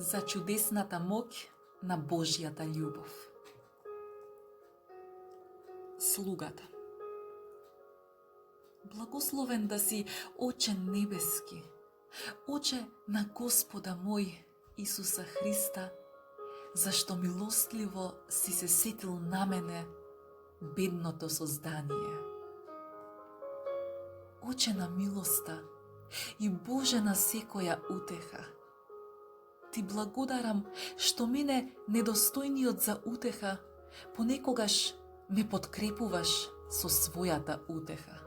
за чудесната моќ на Божјата љубов. Слугата. Благословен да си, Оче небески, Оче на Господа мој Исуса Христа, зашто милостливо си се сетил на мене, бедното создание. Оче на милоста и Боже на секоја утеха, Ти благодарам што мене, недостојниот за утеха, понекогаш ме подкрепуваш со својата утеха.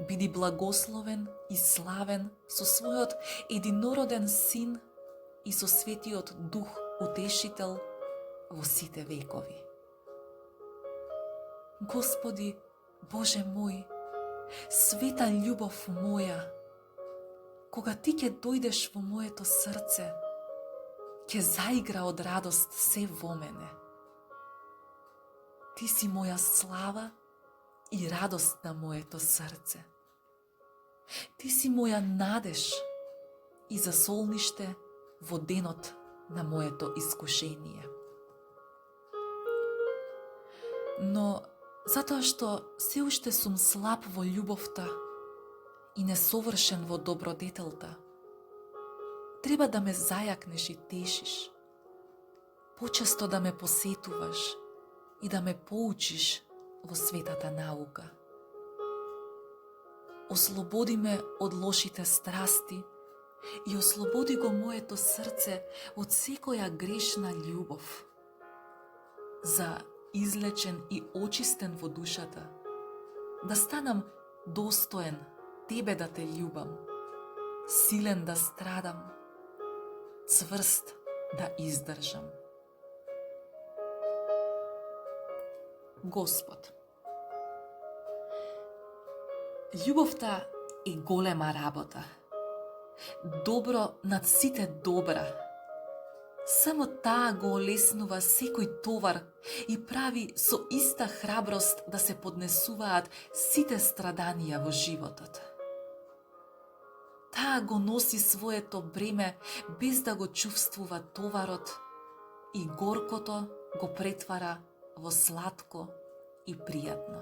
Биди благословен и славен со својот единороден Син и со Светиот Дух Утешител во сите векови. Господи, Боже мој, света љубов моја, кога Ти ќе дојдеш во моето срце, ќе заигра од радост се во мене. Ти си моја слава и радост на моето срце. Ти си моја надеж и засолниште во денот на моето искушение. Но затоа што се уште сум слаб во љубовта и несовршен во добродетелта, треба да ме зајакнеш и тешиш, почесто да ме посетуваш и да ме поучиш во светата наука. Ослободи ме од лошите страсти и ослободи го моето срце од секоја грешна љубов, за излечен и очистен во душата, да станам достоен Тебе да те љубам, силен да страдам, цврст да издржам. Господ. Љубовта е голема работа. Добро над сите добра. Само таа го олеснува секој товар и прави со иста храброст да се поднесуваат сите страданија во животот. Таа го носи своето бреме без да го чувствува товарот и горкото го претвара во сладко и пријатно.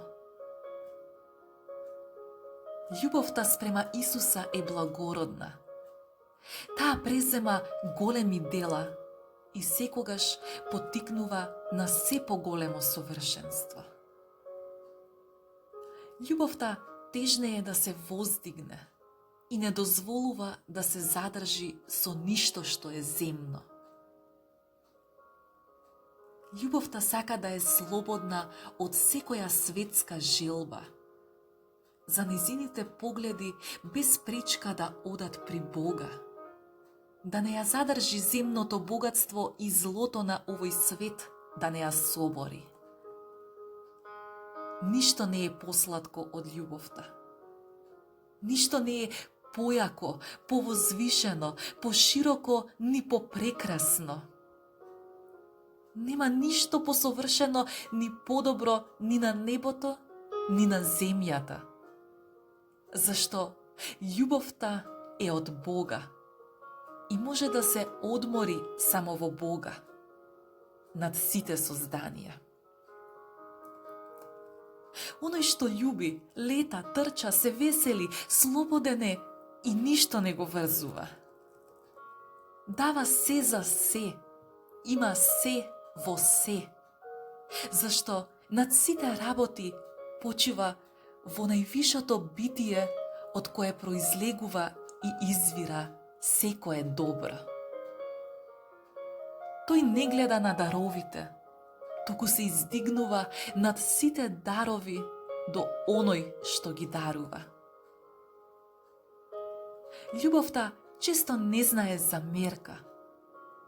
Љубовта спрема Исуса е благородна. Таа презема големи дела и секогаш поттикнува на се поголемо совршенство. Љубовта тежне е да се воздигне и не дозволува да се задржи со ништо што е земно. Љубовта сака да е слободна од секоја светска желба, за незините погледи без пречка да одат при Бога, да не ја задржи земното богатство и злото на овој свет, да не ја собори. Ништо не е посладко од љубовта. Ништо не е појако, повозвишено, пошироко, ни попрекрасно. Нема ништо посовршено, ни подобро, ни на небото, ни на земјата. Зашто љубовта е од Бога и може да се одмори само во Бога, над сите созданија. Оној што љуби, лета, трча, се весели, слободен е и ништо не го врзува. Дава се за се, има се во се, зашто над сите работи почива во највишото битие од кое произлегува и извира секое добро. Тој не гледа на даровите, туку се издигнува над сите дарови до оној што ги дарува. Љубовта често не знае за мерка,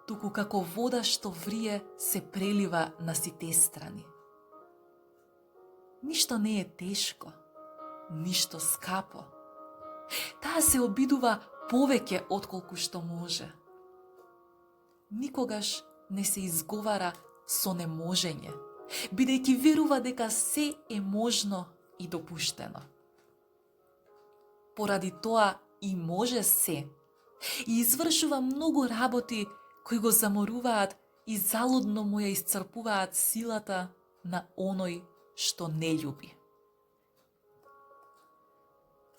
туку како вода што врие се прелива на сите страни. Ништо не е тешко, ништо скапо. Таа се обидува повеќе отколку што може. Никогаш не се изговара со неможење, бидејќи верува дека се е можно и допуштено. Поради тоа и може се, и извршува многу работи кои го заморуваат и залудно му ја исцрпуваат силата на оној што не љуби.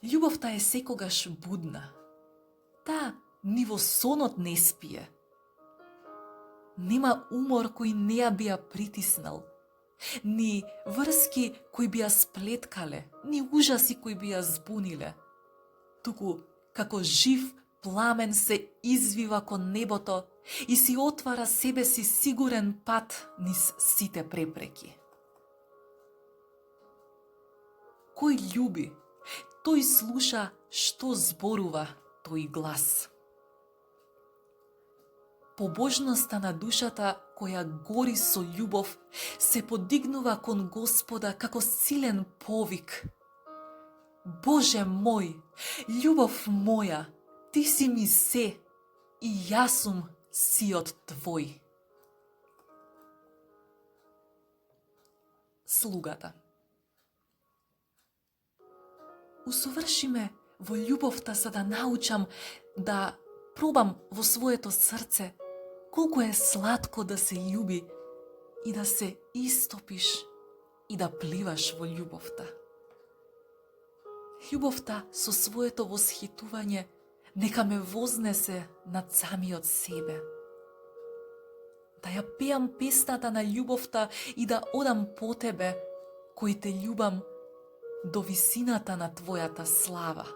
Љубовта е секогаш будна. Таа ни во сонот не спие. Нема умор кој не ја би ја притиснал, ни врски кои би ја сплеткале, ни ужаси кои би ја збуниле. Туку, како жив пламен се извива кон небото и си отвара себе си сигурен пат низ сите препреки. Кој љуби, тој слуша што зборува тој глас. Побожноста на душата која гори со љубов се подигнува кон Господа како силен повик. Боже мој, љубов моја, ти си ми се и јас сум сиот твој. Слугата. Усоврши ме во љубовта за да научам да пробам во своето срце колку е сладко да се љуби и да се истопиш и да пливаш во љубовта. Љубовта со своето восхитување нека ме вознесе над самиот себе. Да ја пеам песната на љубовта и да одам по тебе, кој те љубам, до висината на твојата слава.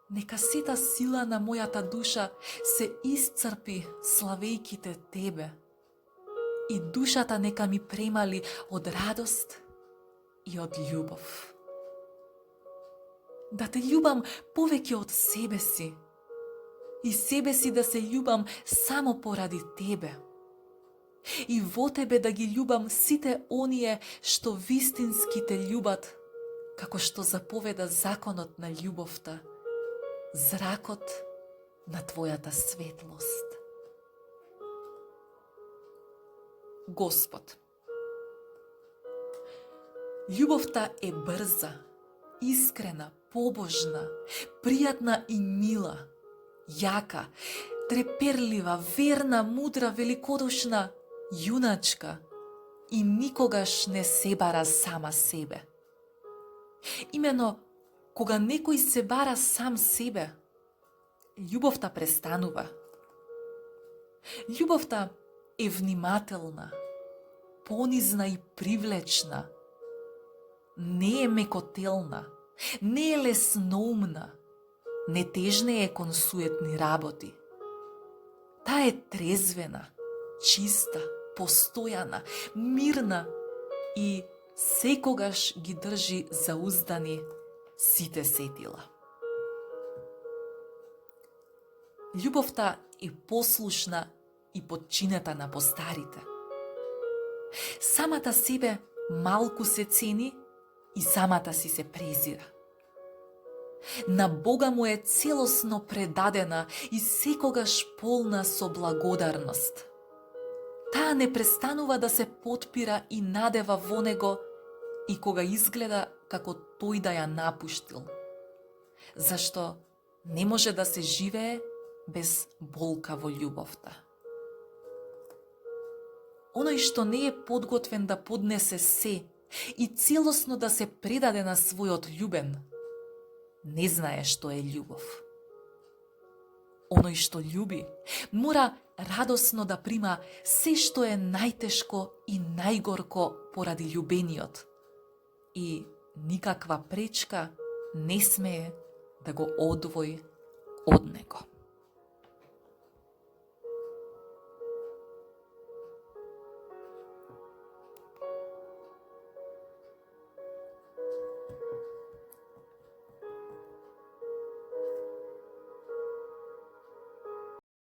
Нека сета сила на мојата душа се исцрпи славејќи те тебе и душата нека ми премали од радост и од љубов. Да те љубам повеќе од себе си и себе си да се љубам само поради тебе. И во тебе да ги љубам сите оние што вистински те љубат, како што заповеда законот на љубовта, зракот на твојата светлост. Господ. Љубовта е брза, искрена, побожна, пријатна и мила, јака, треперлива, верна, мудра, великодушна, јуначка и никогаш не се бара сама себе. Имено, кога некој се бара сам себе, љубовта престанува. Љубовта е внимателна, понизна и привлечна, не е мекотелна, не е лесноумна, не тежне е кон суетни работи. Таа е трезвена, чиста, постојана, мирна и секогаш ги држи зауздани сите сетила. Љубовта е послушна и подчинета на постарите. Самата себе малку се цени и самата си се презира. На Бога му е целосно предадена и секогаш полна со благодарност. Таа не престанува да се потпира и надева во него и кога изгледа како тој да ја напуштил, зашто не може да се живее без болка во љубовта. Оној што не е подготвен да поднесе се и целосно да се предаде на својот љубен, не знае што е љубов. Оној што љуби, мора радосно да прима се што е најтешко и најгорко поради љубениот и никаква пречка не смее да го одвои од него.